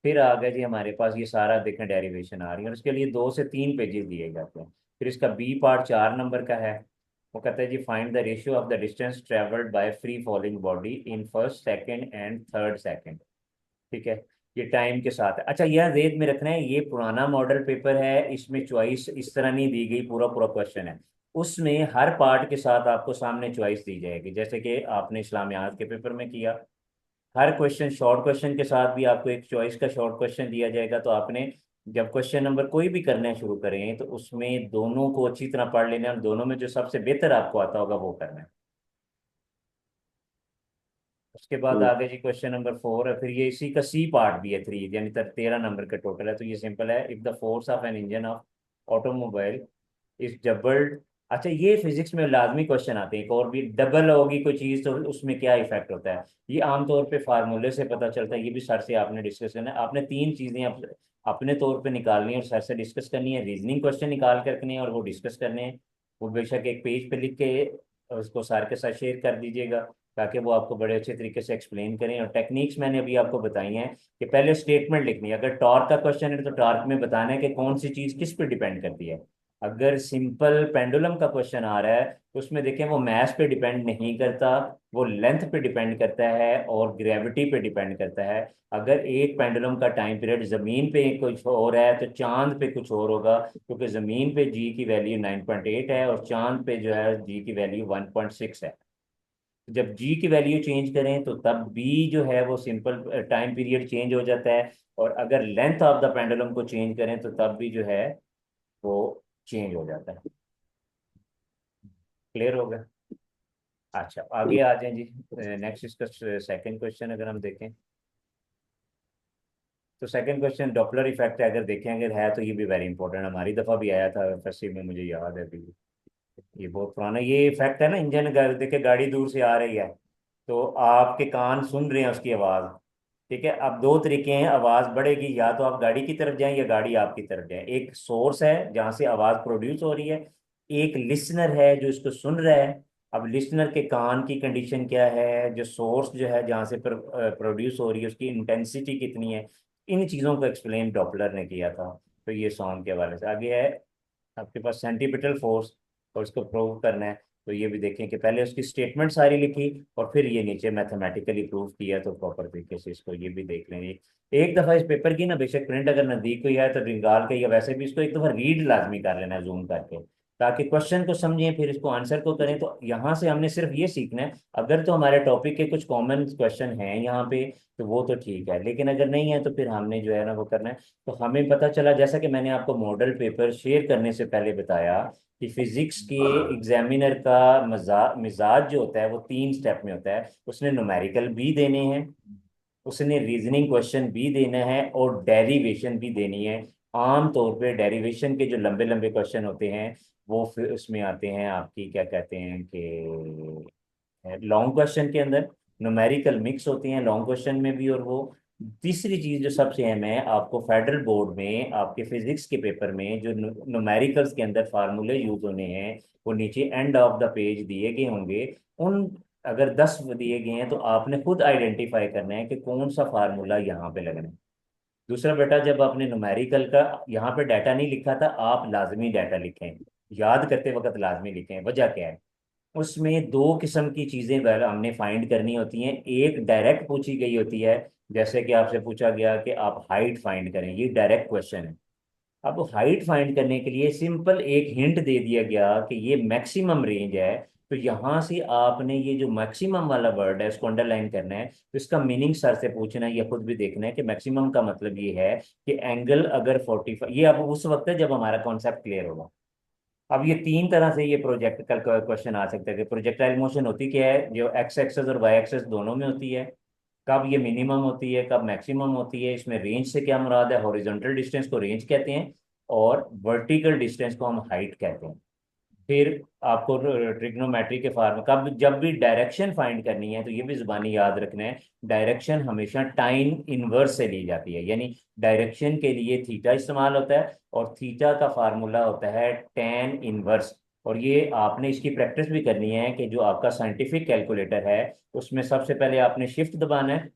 फिर आ गया जी हमारे पास ये सारा देखें डेरिवेशन आ रही है, और इसके लिए 2 से 3 पेजेस दिए जाते हैं। फिर इसका बी पार्ट 4 नंबर का है। वो कहता है जी find the ratio of the distance travelled by free falling body in first second and third second, ठीक है। ये टाइम के साथ है। अच्छा यह रेत में रखना है, ये पुराना मॉडल पेपर है, इसमें चॉइस इस तरह नहीं दी गई, पूरा पूरा क्वेश्चन है। उसमें हर पार्ट के साथ आपको सामने चॉइस दी जाएगी, जैसे कि आपने इस्लामियात के पेपर में किया। हर क्वेश्चन शॉर्ट क्वेश्चन के साथ भी आपको एक चॉइस का शॉर्ट क्वेश्चन दिया जाएगा। तो आपने जब क्वेश्चन नंबर कोई भी करना शुरू करें तो उसमें दोनों को अच्छी तरह पढ़ लेना है, और दोनों में जो सबसे बेहतर आपको आता होगा वो करना है। उसके बाद ठीक। आगे जी क्वेश्चन नंबर 4 है, फिर ये इसी का सी पार्ट भी है 3, यानी 13 नंबर का टोटल है। तो ये सिंपल है, if the force of an engine of automobile is doubled. अच्छा ये फिजिक्स में लाजमी क्वेश्चन आते हैं, एक और भी, डबल होगी कोई चीज तो उसमें क्या इफेक्ट होता है। ये आमतौर पे फार्मूले से पता चलता है, ये भी सर से आपने डिस्कस करना है। आपने 3 चीजें अपने तौर पे निकालनी है और सर से डिस्कस करनी है। रीजनिंग क्वेश्चन निकाल कर रखने हैं और वो डिस्कस करने हैं। वो बेशक एक पेज पे लिख के उसको सर के साथ शेयर कर दीजिएगा, ताकि वो आपको बड़े अच्छे तरीके से एक्सप्लेन करें। और टेक्निक्स मैंने अभी आपको बताई हैं कि पहले स्टेटमेंट लिखनी है। अगर टॉर्क का क्वेश्चन है तो टॉर्क में बताना है कि कौन सी चीज किस पे डिपेंड करती है। अगर सिंपल पेंडुलम का क्वेश्चन आ रहा है तो उसमें देखें वो मास पे डिपेंड नहीं करता, वो लेंथ पे डिपेंड करता है और ग्रेविटी पे डिपेंड करता है। अगर एक पेंडुलम का टाइम पीरियड जमीन पे कुछ और है तो चांद पे कुछ और होगा, क्योंकि जमीन पे जी की वैल्यू 9.8 है और चांद पे जो है जी की वैल्यू 1.6 है। जब जी की वैल्यू चेंज करें तो तब बी जो है वो सिंपल टाइम पीरियड चेंज हो जाता है, और अगर लेंथ ऑफ द पेंडुलम को चेंज करें तो तब भी जो है वो चेंज हो जाता है। क्लियर हो गया? अच्छा आगे ठीक। आ जाएं जी। नेक्स्ट इसका सेकंड क्वेश्चन अगर हम देखें, तो सेकंड क्वेश्चन डॉपलर इफेक्ट है। अगर देखें अगर है तो ये भी वेरी इंपॉर्टेंट, हमारी दफा भी आया था फर्स्ट में, मुझे याद है अभी। ये बहुत पुराना ये इफेक्ट है ना, इंजन देखे गाड़ी दूर से आ रही है तो आपके कान सुन रहे हैं उसकी आवाज, ठीक है। अब 2 तरीके हैं, आवाज बढ़ेगी या तो आप गाड़ी की तरफ जाएं या गाड़ी आपकी तरफ जाए। एक सोर्स है जहां से आवाज प्रोड्यूस हो रही है, एक लिसनर है जो इसको सुन रहा है। अब लिसनर के कान की कंडीशन क्या है, जो सोर्स जो है जहां से प्रोड्यूस हो रही है उसकी इंटेंसिटी कितनी है, इन चीजों को एक्सप्लेन डॉपलर ने किया था। तो ये साउंड के हवाले से आगे है। आपके पास सेंटीपिटल फोर्स और इसको प्रूव करना है। तो ये भी देखें कि पहले उसकी स्टेटमेंट सारी लिखी और फिर ये नीचे मैथमेटिकली प्रूव किया, तो प्रॉपर तरीके से इसको ये भी देख लेंगे। एक दफ़ा इस पेपर की ना बेशक प्रिंट अगर नज़दीक हुई है तो निकाल के, या वैसे भी इसको एक दफ़ा रीड लाजमी कर लेना है जूम करके, ताकि क्वेश्चन को समझें फिर इसको आंसर को करें। तो यहाँ से हमने सिर्फ ये सीखना है, अगर तो हमारे टॉपिक के कुछ कॉमन क्वेश्चन हैं यहाँ पे तो वो तो ठीक है, लेकिन अगर नहीं है तो फिर हमने जो है ना वो करना है। तो हमें पता चला, जैसा कि मैंने आपको मॉडल पेपर शेयर करने से पहले बताया, कि फिजिक्स के एग्जामिनर का मिजाज जो होता है वो 3 स्टेप में होता है। उसने न्यूमेरिकल भी देने हैं, उसने रीजनिंग क्वेश्चन भी देना है, और डेरिवेशन भी देनी है। आम तौर पे डेरिवेशन के जो लंबे लंबे क्वेश्चन होते हैं वो फिर उसमें आते हैं आपकी क्या कहते हैं कि लॉन्ग क्वेश्चन के अंदर। न्यूमेरिकल मिक्स होती हैं लॉन्ग क्वेश्चन में भी। और वो तीसरी चीज जो सबसे अहम है, आपको फेडरल बोर्ड में आपके फिजिक्स के पेपर में जो न्यूमेरिकल्स के अंदर फार्मूले यूज होने हैं वो नीचे एंड ऑफ द पेज दिए गए होंगे। उन अगर 10 दिए गए हैं तो आपने खुद आइडेंटिफाई करना है कि कौन सा फार्मूला यहाँ पे लगना है। दूसरा बेटा, जब आपने न्यूमेरिकल का यहाँ पे डाटा नहीं लिखा था, आप लाजमी डाटा लिखें, याद करते वक्त लाजमी लिखें। वजह क्या है, उसमें 2 किस्म की चीजें हमने फाइंड करनी होती हैं। एक डायरेक्ट पूछी गई होती है, जैसे कि आपसे पूछा गया कि आप हाइट फाइंड करें, ये डायरेक्ट क्वेश्चन है। अब हाइट फाइंड करने के लिए सिंपल एक हिंट दे दिया गया कि ये मैक्सिमम रेंज है। तो यहाँ से आपने ये जो मैक्सिमम वाला वर्ड है उसको अंडरलाइन करना है। तो इसका मीनिंग सर से पूछना है या खुद भी देखना है कि मैक्सिमम का मतलब ये है कि एंगल अगर 45, ये अब उस वक्त है जब हमारा कॉन्सेप्ट क्लियर होगा। अब ये 3 तरह से ये प्रोजेक्ट का क्वेश्चन आ सकता है कि प्रोजेक्टाइल मोशन होती क्या है, जो एक्स एक्सेस और वाई एक्सेस दोनों में होती है, कब ये मिनिमम होती है कब मैक्सिमम होती है, इसमें रेंज से क्या मुराद है। हॉरिजॉन्टल डिस्टेंस को रेंज कहते हैं और वर्टिकल डिस्टेंस को हम हाइट कहते हैं। फिर आपको ट्रिग्नोमेट्री के फॉर्म, कब जब भी डायरेक्शन फाइंड करनी है तो ये भी जुबानी याद रखना है, डायरेक्शन हमेशा टाइन इनवर्स से ली जाती है। यानी डायरेक्शन के लिए थीटा इस्तेमाल होता है और थीटा का फार्मूला होता है टेन इनवर्स। और ये आपने इसकी प्रैक्टिस भी करनी है कि जो आपका साइंटिफिक कैलकुलेटर है उसमें सबसे पहले आपने शिफ्ट दबाना है।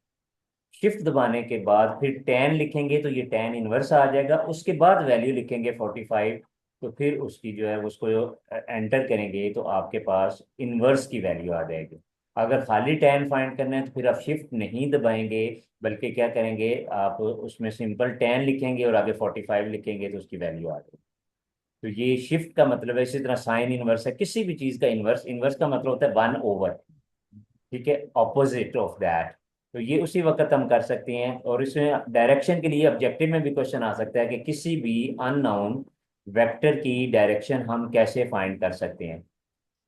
शिफ्ट दबाने के बाद फिर टेन लिखेंगे तो ये टेन इनवर्स आ जाएगा, उसके बाद वैल्यू लिखेंगे 45। तो फिर उसकी जो है उसको एंटर करेंगे तो आपके पास इनवर्स की वैल्यू आ जाएगी। अगर खाली टेन फाइंड करना है तो फिर आप शिफ्ट नहीं दबाएंगे, बल्कि क्या करेंगे, आप उसमें सिंपल टेन लिखेंगे और आगे 45 लिखेंगे तो उसकी वैल्यू आ जाएगी। तो ये शिफ्ट का मतलब है। इसी तरह साइन इनवर्स है, किसी भी चीज का इनवर्स, इनवर्स का मतलब होता है 1/, ठीक है, ऑपोजिट ऑफ दैट। तो ये उसी वक्त हम कर सकते हैं। और इसमें डायरेक्शन के लिए ऑब्जेक्टिव में भी क्वेश्चन आ सकता है कि किसी भी अननोन वेक्टर की डायरेक्शन हम कैसे फाइंड कर सकते हैं।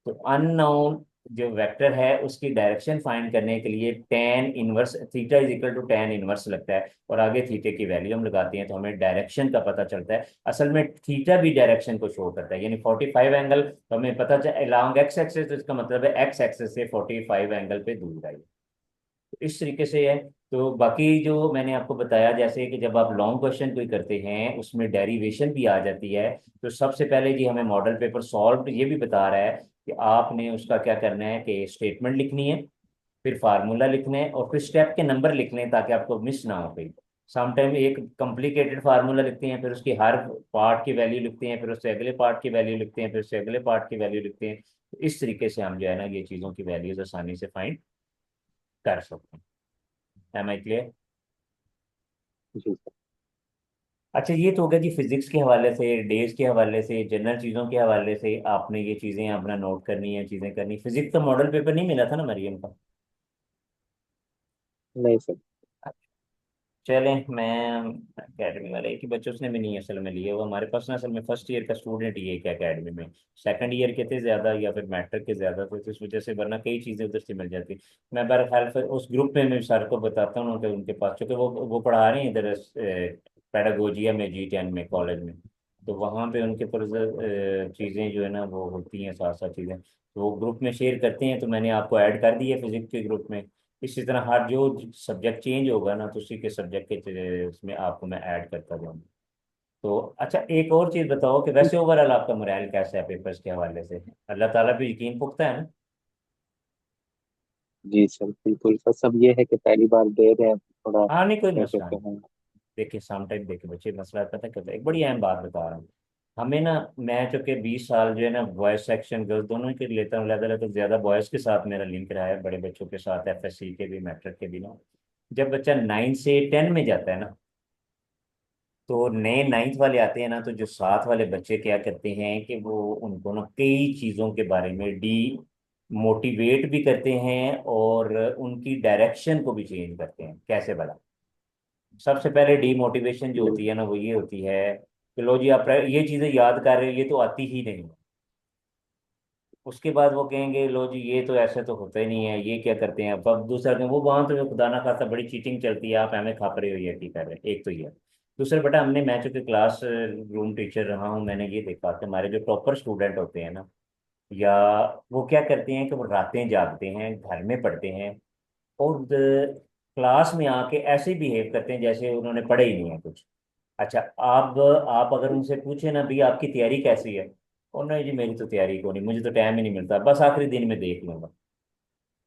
तो अननोन जो वेक्टर है उसकी डायरेक्शन फाइंड करने के लिए tan inverse theta is equal to tan inverse लगता है, और आगे थीटे की वैल्यू हम लगाते हैं तो हमें डायरेक्शन का पता चलता है। असल में थीटा भी डायरेक्शन को शो करता है, यानी 45 एंगल तो हमें पता चल लॉन्ग एक्स एक्सेस, तो इसका मतलब है एक्स एक्सेस से 45 एंगल पे दूर है। तो इस तरीके से है। तो बाकी जो मैंने आपको बताया, जैसे कि जब आप लॉन्ग क्वेश्चन कोई करते हैं उसमें डेरिवेशन भी आ जाती है। तो सबसे पहले जी हमें मॉडल पेपर सॉल्व ये भी बता रहा है कि आपने उसका क्या करना है कि स्टेटमेंट लिखनी है, फिर फार्मूला लिखना है और फिर स्टेप के नंबर लिखने हैं ताकि आपको मिस ना हो कहीं। समटाइम एक कॉम्प्लिकेटेड फार्मूला लिखते हैं, फिर उसकी हर पार्ट की वैल्यू लिखते हैं, फिर उससे अगले पार्ट की वैल्यू लिखते हैं, फिर उससे अगले पार्ट की वैल्यू लिखते हैं। तो इस तरीके से हम जो है ना ये चीज़ों की वैल्यूज आसानी से फाइंड कर सकते हैं। Am I clear? जी सर। अच्छा, ये तो हो गया जी फिजिक्स के हवाले से, डेज के हवाले से, जनरल चीज़ों के हवाले से आपने ये चीज़ें अपना नोट करनी है, चीज़ें करनी। फिजिक्स का मॉडल पेपर नहीं मिला था ना मरियम का? नहीं सर। चलें, मैं अकेडमी वाले एक ही बच्चे उसने भी नहीं असल में लिए, वो हमारे पास ना असल में फर्स्ट ईयर का स्टूडेंट ही है क्या अकेडमी में। सेकंड ईयर के थे ज़्यादा या फिर मैट्रिक के ज़्यादा थे, तो इस वजह से, वरना कई चीज़ें उधर से मिल जाती। मैं बहरहाल फिर उस ग्रुप में मैं सर को बताता हूँ कि उनके पास, चूँकि वो पढ़ा रहे हैं इधर पेडागोजिया में G10 में कॉलेज में। तो वहाँ पे उनके पर चीज़ें जो है ना वो होती हैं, साथ साथ चीज़ें तो वो ग्रुप में शेयर करते हैं। तो मैंने आपको ऐड कर दी है फिजिक्स के ग्रुप में। इसी तरह हर जो सब्जेक्ट चेंज होगा ना तो उसी के सब्जेक्ट के उसमें आपको मैं ऐड करता जाऊंगा। तो अच्छा, एक और चीज़ बताओ कि वैसे ओवरऑल आपका मोरल कैसा है पेपर्स के हवाले से? अल्लाह ताला पे यकीन पुख्ता है ना? जी सर बिल्कुल सर, सब ये है कि पहली बार दे रहे हैं तो थोड़ा हाँ नहीं, कोई क्या मसला कहते नहीं। हैं। देखिए, सम टाइम देखिए बच्चे, मसला पता है क्या, एक बड़ी अहम बात बता रहा हूँ। हमें ना, मैं चूंकि 20 साल जो है ना बॉयज सेक्शन गर्ल्स दोनों के लेता हूँ, लेता तो ज्यादा बॉयज के साथ मेरा लिंक रहा है, बड़े बच्चों के साथ, एफएससी के भी, मैट्रिक के भी ना। जब बच्चा 9 से 10 में जाता है ना, तो नए 9th वाले आते हैं ना, तो जो साथ वाले बच्चे क्या करते हैं कि वो उनको ना कई चीज़ों के बारे में डी मोटिवेट भी करते हैं, और उनकी डायरेक्शन को भी चेंज करते हैं। कैसे बता? सबसे पहले डीमोटिवेशन जो होती है ना, वो ये होती है कि लो जी आप ये चीज़ें याद कर रहे हो, ये तो आती ही नहीं। उसके बाद वो कहेंगे लो जी ये तो ऐसे तो होता ही नहीं है, ये क्या करते हैं। अब दूसरा दिन वो वहां तो खुदा ना खासा बड़ी चीटिंग चलती है, आप हमें खा रहे हो, ये ठीक कर रहे हैं। एक तो ये। दूसरा बेटा, हमने, मैं चूंकि क्लास रूम टीचर रहा हूँ, मैंने ये देखा कि हमारे जो टॉपर स्टूडेंट होते हैं ना, या वो क्या करते हैं कि वो रातें जागते हैं, घर में पढ़ते हैं, और क्लास में आके ऐसे बिहेव करते हैं जैसे उन्होंने पढ़ा ही नहीं है कुछ। अच्छा, आप अगर उनसे पूछे ना भी आपकी तैयारी कैसी है, और नहीं जी मेरी तो तैयारी को नहीं, मुझे तो टाइम ही नहीं मिलता, बस आखिरी दिन में देख लूंगा।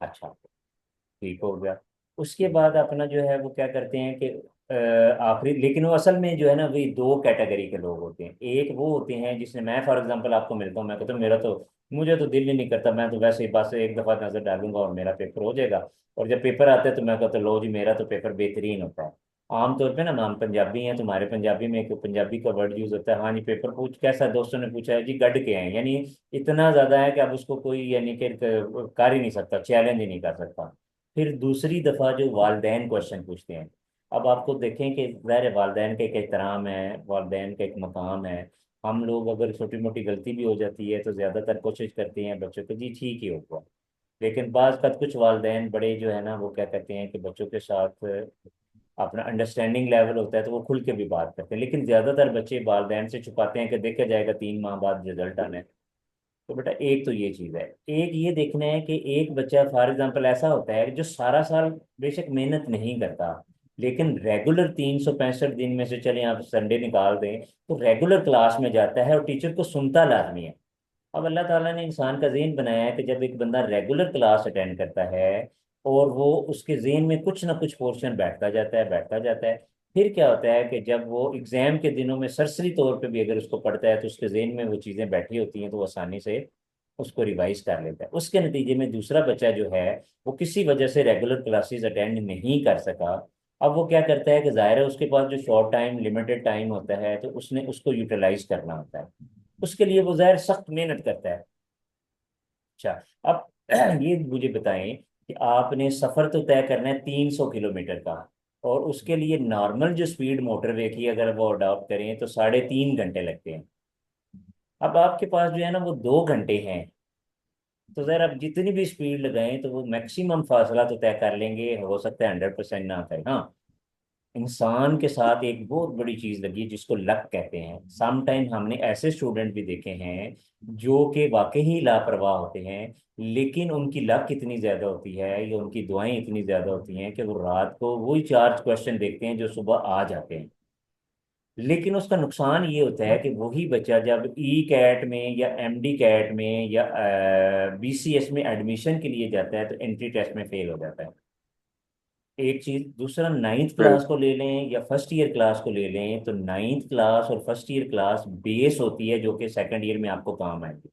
अच्छा, ठीक हो गया। उसके बाद अपना जो है वो क्या करते हैं कि आखिरी, लेकिन वो असल में जो है ना, वही दो कैटेगरी के लोग होते हैं। एक वो होते हैं जिसने, मैं फॉर एग्जांपल आपको मिलता हूँ, मैं कहता हूँ मेरा तो, मुझे तो दिल ही नहीं करता, मैं तो वैसे ही बस एक दफ़ा नज़र डालूंगा और मेरा पेपर हो जाएगा। और जब पेपर आता है तो मैं कहता हूँ लो जी मेरा तो पेपर बेहतरीन होता है। आमतौर पे ना, हम पंजाबी हैं, तुम्हारे पंजाबी में एक पंजाबी का वर्ड यूज होता है, हाँ जी पेपर पूछ कैसा है? दोस्तों ने पूछा है जी, गढ़ के हैं, यानी इतना ज्यादा है कि अब उसको कोई यानी कि कर ही नहीं सकता, चैलेंज ही नहीं कर सकता। फिर दूसरी दफा जो वालदेन क्वेश्चन पूछते हैं, अब आपको देखें कि ज़ाहिर है वालदेन का एक एहतराम है, वालदेन का एक मकाम है। हम लोग अगर छोटी मोटी गलती भी हो जाती है तो ज़्यादातर कोशिश करते हैं बच्चों को जी ठीक ही होगा। लेकिन बाज़ का कुछ वालदेन बड़े जो है ना, वो क्या कहते हैं कि बच्चों के साथ अपना अंडरस्टैंडिंग लेवल होता है तो वो खुल के भी बात करते हैं, लेकिन ज़्यादातर बच्चे वालदेन से छुपाते हैं कि देखा जाएगा 3 माह बाद रिजल्ट आना है। तो बेटा एक तो ये चीज है। एक ये देखना है कि एक बच्चा फॉर एग्जांपल ऐसा होता है जो सारा साल बेशक मेहनत नहीं करता, लेकिन रेगुलर 365 दिन में से चले आप संडे निकाल दें तो रेगुलर क्लास में जाता है और टीचर को सुनता लाजमी है। अब अल्लाह ताला ने इंसान का ज़हन बनाया है कि जब एक बंदा रेगुलर क्लास अटेंड करता है और वो उसके ज़हन में कुछ ना कुछ पोर्शन बैठता जाता है, बैठता जाता है, फिर क्या होता है कि जब वो एग्जाम के दिनों में सरसरी तौर पे भी अगर उसको पढ़ता है तो उसके जहन में वो चीज़ें बैठी होती हैं, तो वो आसानी से उसको रिवाइज कर लेता है। उसके नतीजे में दूसरा बच्चा जो है वो किसी वजह से रेगुलर क्लासेस अटेंड नहीं कर सका। अब वो क्या करता है कि जाहिर है उसके पास जो शॉर्ट टाइम लिमिटेड टाइम होता है तो उसने उसको यूटिलाइज करना होता है। उसके लिए वो जाहिर सख्त मेहनत करता है। अच्छा, अब ये मुझे बताएं कि आपने सफर तो तय करना है 300 किलोमीटर का, और उसके लिए नॉर्मल जो स्पीड मोटरवे की अगर वो अडॉप्ट करें तो 3.5 घंटे लगते हैं। अब आपके पास जो है ना वो 2 घंटे हैं, तो जरा आप जितनी भी स्पीड लगाएं तो वो मैक्सिमम फासला तो तय कर लेंगे, हो सकता है 100% ना करे। हाँ, इंसान के साथ एक बहुत बड़ी चीज लगी जिसको लक कहते हैं। सम टाइम हमने ऐसे स्टूडेंट भी देखे हैं जो कि वाकई ही लापरवाह होते हैं, लेकिन उनकी लक इतनी ज्यादा होती है या उनकी दुआएं इतनी ज्यादा होती हैं कि वो रात को वही 4 क्वेश्चन देखते हैं जो सुबह आ जाते हैं। लेकिन उसका नुकसान ये होता है कि वही बच्चा जब ई कैट में या एमडी कैट में या बीसीएस में एडमिशन के लिए जाता है तो एंट्री टेस्ट में फेल हो जाता है। एक चीज। दूसरा, 9th क्लास को ले लें या फर्स्ट ईयर क्लास को ले लें, तो 9th क्लास और फर्स्ट ईयर क्लास बेस होती है जो कि सेकंड ईयर में आपको काम आएगी।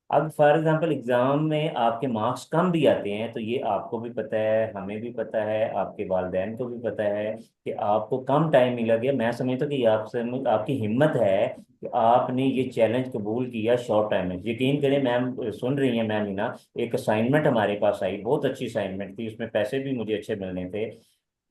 अब फॉर एग्जांपल एग्जाम में आपके मार्क्स कम भी आते हैं तो ये आपको भी पता है, हमें भी पता है, आपके वालिदैन को भी पता है कि आपको कम टाइम मिला गया। मैं समझता हूँ कि ये आपसे आपकी हिम्मत है कि आपने ये चैलेंज कबूल किया शॉर्ट टाइम में। यकीन करें, मैम सुन रही हैं मैम ही ना, एक असाइनमेंट हमारे पास आई, बहुत अच्छी असाइनमेंट थी, उसमें पैसे भी मुझे अच्छे मिलने थे।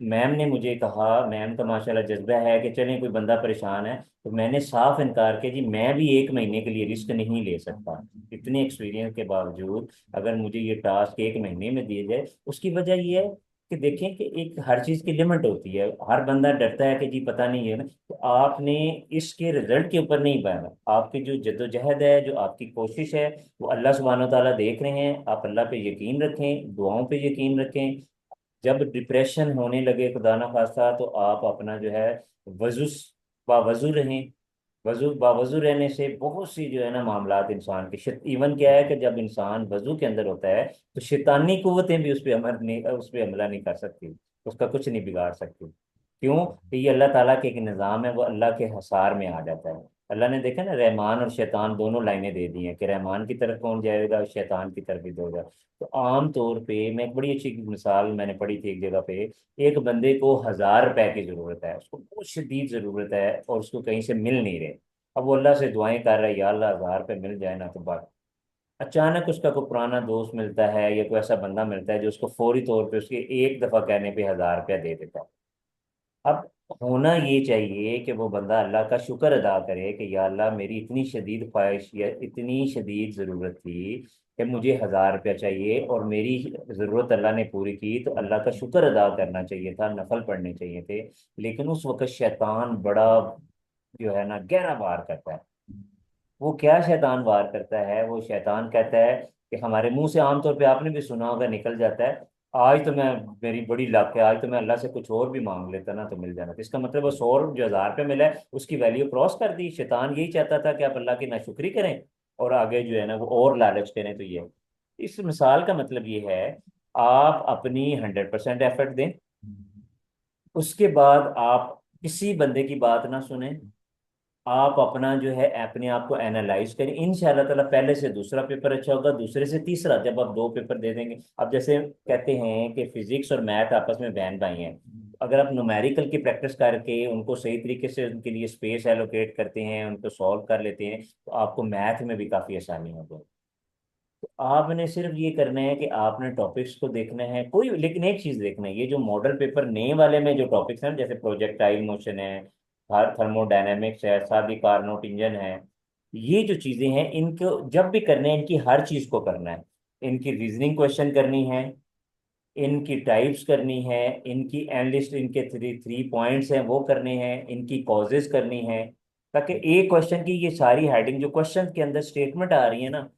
मैम ने मुझे कहा, मैम का माशाल्लाह जज्बा है कि चलें कोई बंदा परेशान है, तो मैंने साफ इनकार किया जी मैं भी 1 महीने के लिए रिस्क नहीं ले सकता। इतने एक्सपीरियंस के बावजूद अगर मुझे ये टास्क 1 महीने में दिए जाए, उसकी वजह ये है कि देखें कि एक हर चीज़ की लिमिट होती है। हर बंदा डरता है कि जी पता नहीं है ना, तो आपने इसके रिजल्ट के ऊपर नहीं बना, आपकी जो जद्दोजहद है, जो आपकी कोशिश है, वो अल्लाह सुब्हानो तआला देख रहे हैं। आप अल्लाह पे यकीन रखें, दुआओं पे यकीन रखें। जब डिप्रेशन होने लगे खुदा ना खास्ता, तो आप अपना जो है वजू बावजू रहें। वजू बावजू रहने से बहुत सी जो है ना मामलात इंसान के इवन क्या है कि जब इंसान वजू के अंदर होता है तो शैतानी कुव्वतें भी उस पर हमला नहीं कर सकती, उसका कुछ नहीं बिगाड़ सकती। क्यों? कि ये अल्लाह ताला के एक निज़ाम है, वो अल्लाह के हसार में आ जाता है। अल्लाह ने देखा ना, रहमान और शैतान दोनों लाइनें दे दी हैं कि रहमान की तरफ कौन जाएगा और शैतान की तरफ भी होगा। तो आम तौर पे मैं एक बड़ी अच्छी मिसाल मैंने पढ़ी थी एक जगह पे। एक बंदे को 1,000 रुपए की जरूरत है, उसको बहुत शदीद जरूरत है और उसको कहीं से मिल नहीं रहे। अब वो अल्लाह से दुआएं कर रहा है, या अल्लाह 1,000 रुपये मिल जाए ना तो बात। अचानक उसका कोई पुराना दोस्त मिलता है या कोई ऐसा बंदा मिलता है जो उसको फौरी तौर पे उसके एक दफा कहने पे 1,000 रुपया दे देता है। अब होना ये चाहिए कि वो बंदा अल्लाह का शुक्र अदा करे कि या अल्लाह मेरी इतनी शदीद ख्वाहिश या इतनी शदीद ज़रूरत थी कि मुझे 1,000 रुपया चाहिए और मेरी ज़रूरत अल्लाह ने पूरी की, तो अल्लाह का शुक्र अदा करना चाहिए था, नफल पढ़ने चाहिए थे। लेकिन उस वक्त शैतान बड़ा जो है ना गहरा वार करता है। वो क्या शैतान वार करता है, वो शैतान कहता है कि हमारे मुंह से आमतौर पे आपने भी सुना होगा निकल जाता है, आज तो मैं, मेरी बड़ी लाख है, आज तो मैं अल्लाह से कुछ और भी मांग लेता ना तो मिल जाना। तो इसका मतलब वो 100 जो 1,000 रुपये मिला है उसकी वैल्यू क्रॉस कर दी। शैतान यही चाहता था कि आप अल्लाह की नाशुक्री करें और आगे जो है ना वो और लालच करें। तो ये इस मिसाल का मतलब ये है, आप अपनी 100% एफर्ट दें, उसके बाद आप किसी बंदे की बात ना सुने, आप अपना जो है अपने आप को एनालाइज करें। इंशाल्लाह ताला पहले से दूसरा पेपर अच्छा होगा, दूसरे से तीसरा, जब आप 2 पेपर दे देंगे। अब जैसे कहते हैं कि फिजिक्स और मैथ आपस में बहन भाई हैं, अगर आप न्यूमेरिकल की प्रैक्टिस करके उनको सही तरीके से उनके लिए स्पेस एलोकेट करते हैं, उनको सॉल्व कर लेते हैं, तो आपको मैथ में भी काफ़ी आसानी होगी। तो आपने सिर्फ ये करना है कि आपने टॉपिक्स को देखना है कोई, लेकिन एक चीज देखना है, ये जो मॉडल पेपर नए वाले में जो टॉपिक्स हैं जैसे प्रोजेक्टाइल मोशन है, थर्मोडायनेमिक्स है, सादी कार्नोट इंजन है, ये जो चीजें हैं इनको जब भी करने हैं इनकी हर चीज को करना है। इनकी रीजनिंग क्वेश्चन करनी है, इनकी टाइप्स करनी है, इनकी एनालिस्ट, इनके थ्री थ्री पॉइंट्स हैं वो करने हैं, इनकी कॉजेज करनी है, ताकि एक क्वेश्चन की ये सारी हेडिंग जो क्वेश्चन के अंदर स्टेटमेंट आ रही है ना,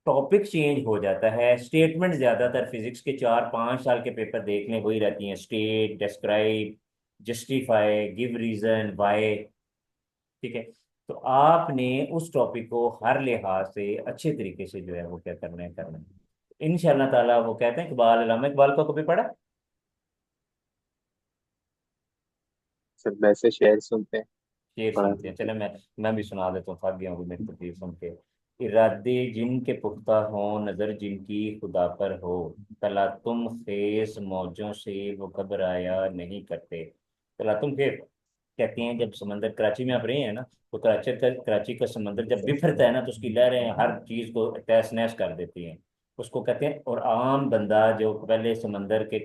टॉपिक चेंज हो जाता है। स्टेटमेंट ज्यादातर फिजिक्स के 4-5 साल के पेपर देखने वही रहती हैं, state, describe, justify, give reason why. ठीक है। तो आपने उस टॉपिक को हर लिहाज से अच्छे तरीके से जो है वो क्या करना है, करना है इंशाल्लाह ताला। वो कहते हैं इकबाल, अल्लामा इकबाल को कभी पढ़ा? सर वैसे शेयर सुनते हैं, शेर पढ़ा सुनते नहीं हैं, चले कभी। मैं भी सुना देता हूँ, थक गया हूँ मेरी तकलीफ सुन के। इरादे जिनके पुख्ता हो, नजर जिनकी खुदा पर हो, तलातुम खेस मौजों से वो घबराया नहीं करते। तलातुम खेस कहते हैं जब समंदर, कराची में आप रहे हैं ना, तो कराची का समंदर जब बिफरता है ना तो उसकी लहरें हर चीज को तहस नहस कर देती हैं, उसको कहते हैं। और आम बंदा जो पहले समंदर के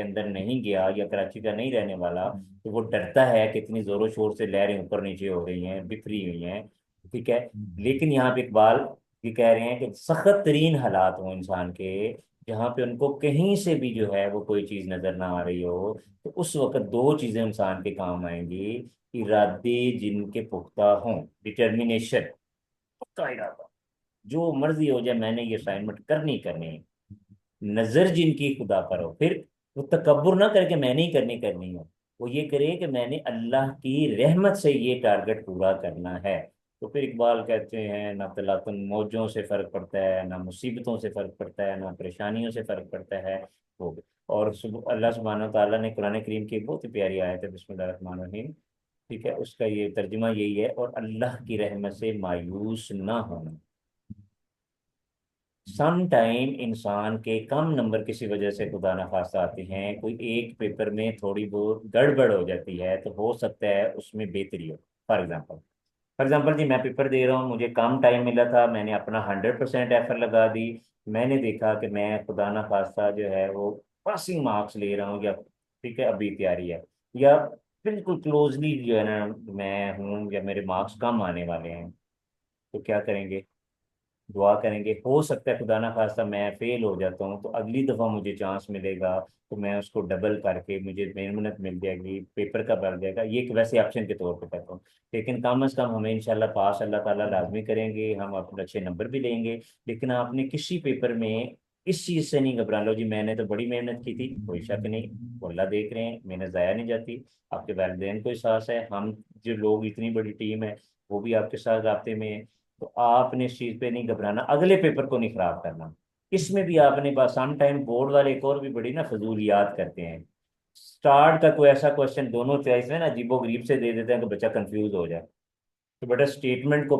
अंदर नहीं गया या कराची का नहीं रहने वाला, तो वो डरता है कि इतनी जोरों शोर से लहरें ऊपर नीचे हो रही हैं, बिखरी हुई हैं। ठीक है। लेकिन यहाँ पे इकबाल ये कह रहे हैं कि सख्त तरीन हालात हों इंसान के, जहाँ पे उनको कहीं से भी जो है वो कोई चीज नजर ना आ रही हो, तो उस वक्त दो चीजें इंसान के काम आएंगी। इरादे जिनके पुख्ता हों, डिटर्मिनेशन, पक्का इरादा, जो मर्जी हो जाए मैंने ये असाइनमेंट करनी करनी है। नजर जिनकी खुदा पर हो, फिर वो तकब्बुर ना करके मैंने ही करनी हो, वो ये करे कि मैंने अल्लाह की रहमत से ये टारगेट पूरा करना है। तो फिर इकबाल कहते हैं ना तलातुन मौजों से फर्क पड़ता है, ना मुसीबतों से फर्क पड़ता है, ना परेशानियों से फर्क पड़ता है। वो और अल्लाह सुब्हानहू तआला ने कुरान करीम की एक बहुत ही प्यारी आयत है, बिस्मिल्लाह रहमान रहीम, ठीक है, उसका ये तर्जुमा यही है, और अल्लाह की रहमत से मायूस ना होना। सम टाइम इंसान के कम नंबर किसी वजह से खुदा न खास्ता आते हैं, कोई एक पेपर में थोड़ी बहुत गड़बड़ हो जाती है, तो हो सकता है उसमें बेहतरी हो। फॉर एग्जाम्पल जी, मैं पेपर दे रहा हूँ, मुझे कम टाइम मिला था, मैंने अपना 100% एफर्ट लगा दी, मैंने देखा कि मैं खुदा न खास्ता जो है वो पासिंग मार्क्स ले रहा हूँ, या ठीक है अभी तैयारी है, या बिल्कुल क्लोजली जो है ना मैं हूँ, या मेरे मार्क्स कम आने वाले हैं, तो क्या करेंगे? दुआ करेंगे। हो सकता है खुदा ना खास्ता मैं फेल हो जाता हूँ, तो अगली दफ़ा मुझे चांस मिलेगा, तो मैं उसको डबल करके मुझे मेहनत मिल जाएगी, पेपर का बढ़ जाएगा। ये एक वैसे ऑप्शन के तौर पे कहता हूँ। लेकिन कम अज़ कम हमें इंशाल्लाह पास अल्लाह ताला लाजमी करेंगे, हम अपने अच्छे नंबर भी लेंगे। लेकिन आपने किसी पेपर में इस चीज़ से नहीं घबरा लो जी मैंने तो बड़ी मेहनत की थी, कोई शक नहीं, वो अल्लाह देख रहे हैं, मेहनत ज़ाया नहीं जाती। आपके वालिदैन को एहसास है, हम जो लोग इतनी बड़ी टीम है वो भी आपके साथ राब्ते में है। तो आपने इस चीज पे नहीं घबराना, अगले पेपर को नहीं खराब करना। इसमें भी आपने बस सम टाइम बोर्ड वाले एक और भी बड़ी ना फजूलियात करते हैं। स्टार्ट का कोई ऐसा क्वेश्चन दोनों चॉइस में ना अजीबो गरीब से दे देते हैं कि बच्चा कंफ्यूज हो जाए। तो बेटा स्टेटमेंट को